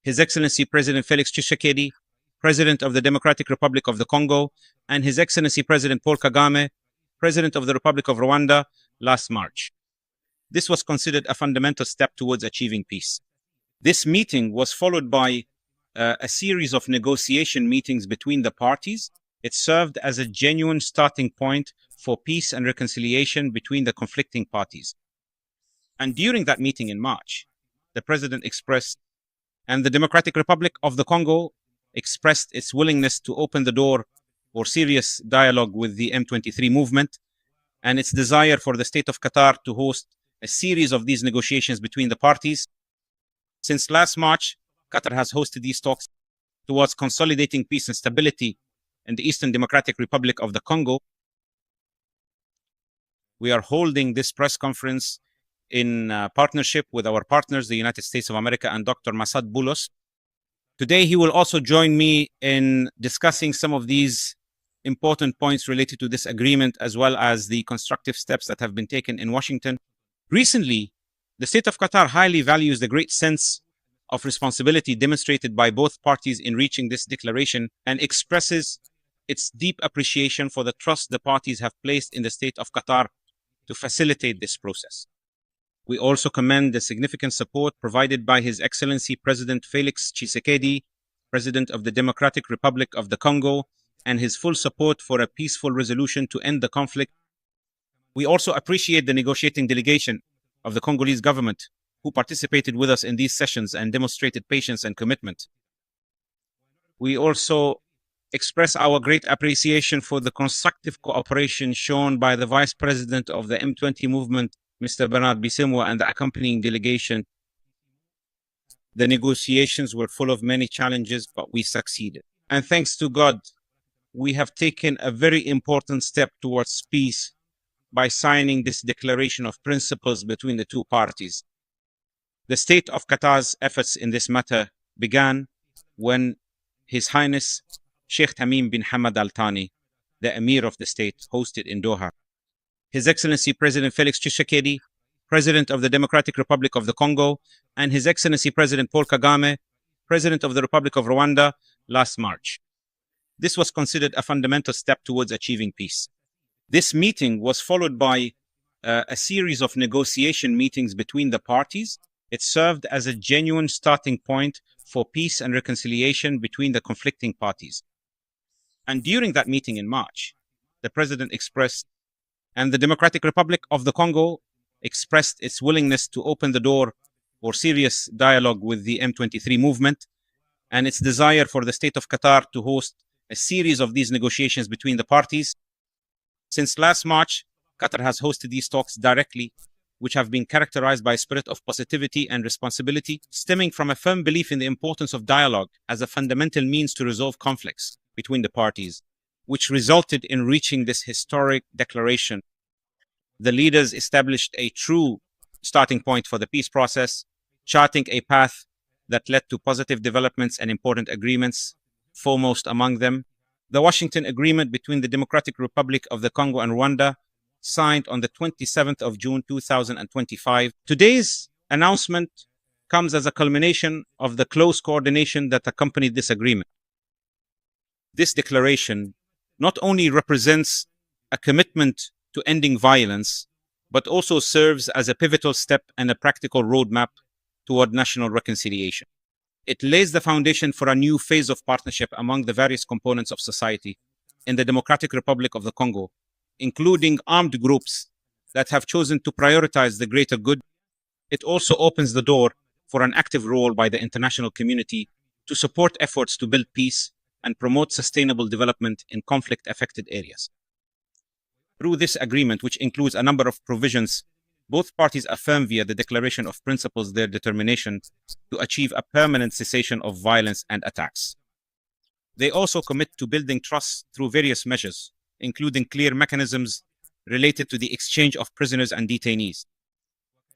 His Excellency President Felix Tshisekedi, President of the Democratic Republic of the Congo, and His Excellency President Paul Kagame, President of the Republic of Rwanda, last March. This was considered a fundamental step towards achieving peace. This meeting was followed by a series of negotiation meetings between the parties. It served as a genuine starting point for peace and reconciliation between the conflicting parties. And during that meeting in March, the President expressed, and the Democratic Republic of the Congo expressed its willingness to open the door for serious dialogue with the M23 movement and its desire for the state of Qatar to host a series of these negotiations between the parties. Since last March, Qatar has hosted these talks towards consolidating peace and stability in the Eastern Democratic Republic of the Congo. We are holding this press conference in partnership with our partners, the United States of America and Dr. Masad Boulos. Today, he will also join me in discussing some of these important points related to this agreement, as well as the constructive steps that have been taken in Washington. Recently, the state of Qatar highly values the great sense of responsibility demonstrated by both parties in reaching this declaration and expresses its deep appreciation for the trust the parties have placed in the state of Qatar to facilitate this process. We also commend the significant support provided by His Excellency President Felix Tshisekedi, President of the Democratic Republic of the Congo, and his full support for a peaceful resolution to end the conflict. We also appreciate the negotiating delegation of the Congolese government who participated with us in these sessions and demonstrated patience and commitment. We also express our great appreciation for the constructive cooperation shown by the Vice President of the M23 movement, Mr. Bernard Bisimwa, and the accompanying delegation. The negotiations were full of many challenges, but we succeeded. And thanks to God, we have taken a very important step towards peace by signing this declaration of principles between the two parties. The state of Qatar's efforts in this matter began when His Highness Sheikh Tamim bin Hamad Al Thani, the Emir of the state, hosted in Doha. His Excellency President Felix Tshisekedi, President of the Democratic Republic of the Congo, and His Excellency President Paul Kagame, President of the Republic of Rwanda, last March. This was considered a fundamental step towards achieving peace. This meeting was followed by a series of negotiation meetings between the parties. It served as a genuine starting point for peace and reconciliation between the conflicting parties. And during that meeting in March, the President expressed, and the Democratic Republic of the Congo expressed its willingness to open the door for serious dialogue with the M23 movement and its desire for the state of Qatar to host a series of these negotiations between the parties. Since last March, Qatar has hosted these talks directly, which have been characterized by a spirit of positivity and responsibility, stemming from a firm belief in the importance of dialogue as a fundamental means to resolve conflicts between the parties, which resulted in reaching this historic declaration. The leaders established a true starting point for the peace process, charting a path that led to positive developments and important agreements, foremost among them the Washington Agreement between the Democratic Republic of the Congo and Rwanda, signed on the 27th of June 2025. Today's announcement comes as a culmination of the close coordination that accompanied this agreement. This declaration not only represents a commitment to ending violence, but also serves as a pivotal step and a practical roadmap toward national reconciliation. It lays the foundation for a new phase of partnership among the various components of society in the Democratic Republic of the Congo, including armed groups that have chosen to prioritize the greater good. It also opens the door for an active role by the international community to support efforts to build peace and promote sustainable development in conflict-affected areas. Through this agreement, which includes a number of provisions, both parties affirm via the Declaration of Principles their determination to achieve a permanent cessation of violence and attacks. They also commit to building trust through various measures, including clear mechanisms related to the exchange of prisoners and detainees.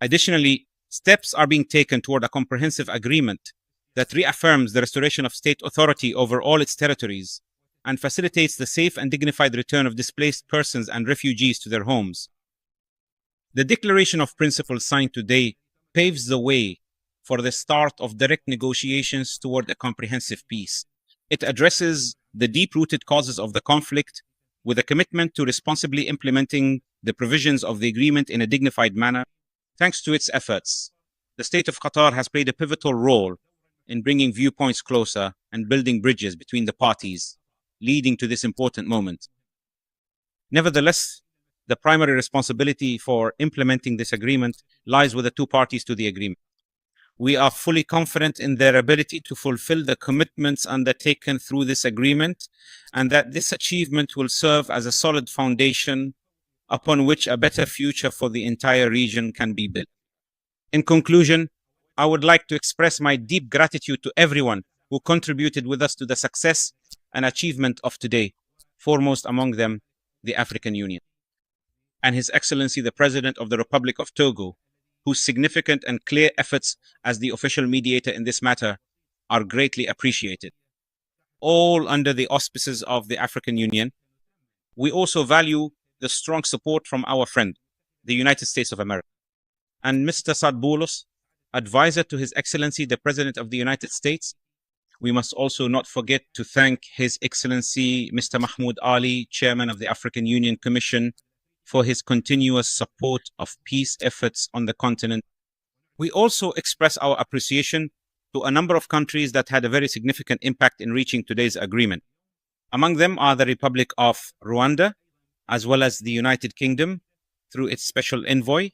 Additionally, steps are being taken toward a comprehensive agreement that reaffirms the restoration of state authority over all its territories and facilitates the safe and dignified return of displaced persons and refugees to their homes. The Declaration of Principles signed today paves the way for the start of direct negotiations toward a comprehensive peace. It addresses the deep-rooted causes of the conflict with a commitment to responsibly implementing the provisions of the agreement in a dignified manner. Thanks to its efforts, the state of Qatar has played a pivotal role in bringing viewpoints closer and building bridges between the parties, leading to this important moment. Nevertheless, the primary responsibility for implementing this agreement lies with the two parties to the agreement. We are fully confident in their ability to fulfill the commitments undertaken through this agreement, and that this achievement will serve as a solid foundation upon which a better future for the entire region can be built. In conclusion, I would like to express my deep gratitude to everyone who contributed with us to the success and achievement of today, foremost among them, the African Union, and His Excellency the President of the Republic of Togo, whose significant and clear efforts as the official mediator in this matter are greatly appreciated. All under the auspices of the African Union. We also value the strong support from our friend, the United States of America, and Mr. Saad Boulos, advisor to His Excellency the President of the United States. We must also not forget to thank His Excellency Mr. Mahmoud Ali, Chairman of the African Union Commission, for his continuous support of peace efforts on the continent. We also express our appreciation to a number of countries that had a very significant impact in reaching today's agreement. Among them are the Republic of Rwanda, as well as the United Kingdom through its special envoy,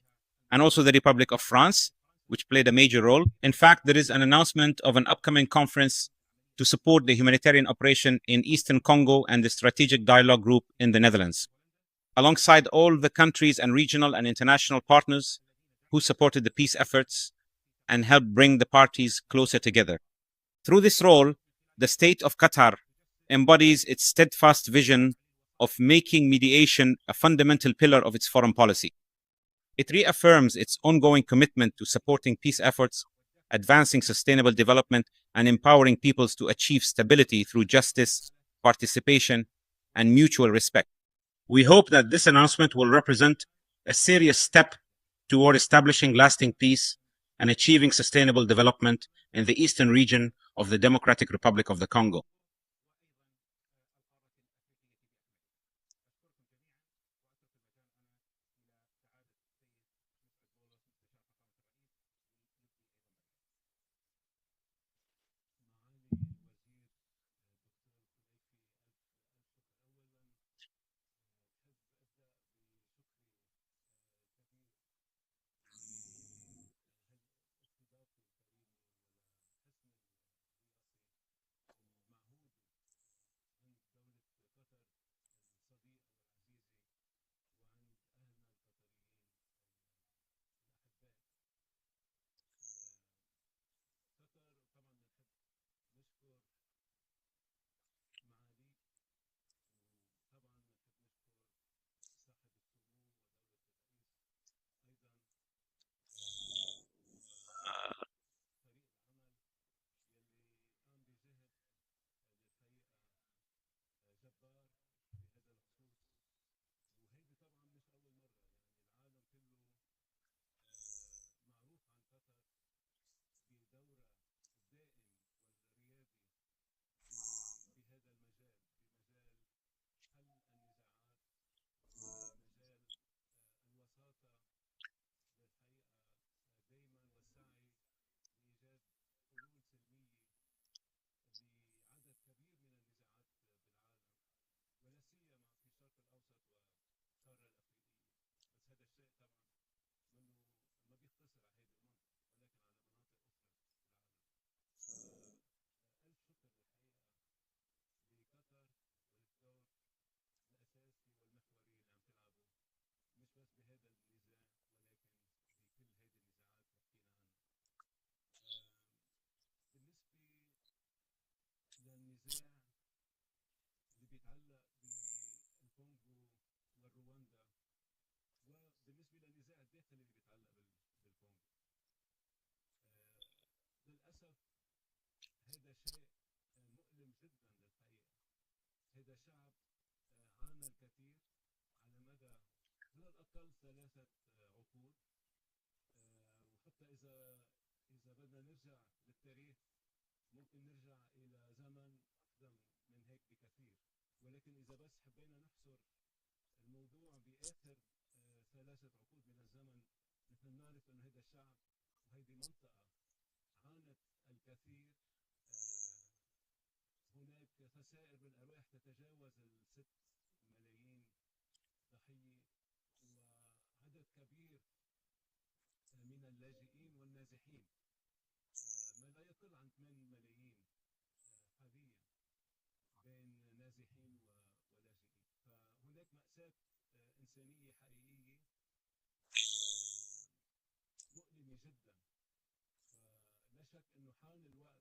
and also the Republic of France, which played a major role. In fact, there is an announcement of an upcoming conference to support the humanitarian operation in Eastern Congo and the Strategic Dialogue Group in the Netherlands, alongside all the countries and regional and international partners who supported the peace efforts and helped bring the parties closer together. Through this role, the state of Qatar embodies its steadfast vision of making mediation a fundamental pillar of its foreign policy. It reaffirms its ongoing commitment to supporting peace efforts, advancing sustainable development, and empowering peoples to achieve stability through justice, participation, and mutual respect. We hope that this announcement will represent a serious step toward establishing lasting peace and achieving sustainable development in the eastern region of the Democratic Republic of the Congo. نرجع للتاريخ ممكن نرجع إلى زمن أقدم من هيك بكثير، ولكن إذا بس حبينا نحصر الموضوع بآخر 3 عقود من الزمن، نحن نعرف أن هذا الشعب وهذه منطقة عانت الكثير. هناك خسائر بالأرواح تتجاوز 6 ملايين ضحية، وعدد كبير من اللاجئين والنازحين، ما لا يقل عن 8 ملايين حاليا بين نازحين ولاجئين. فهناك مأساة إنسانية حقيقية مؤلمة جدا. فلا شك أنه حان الوقت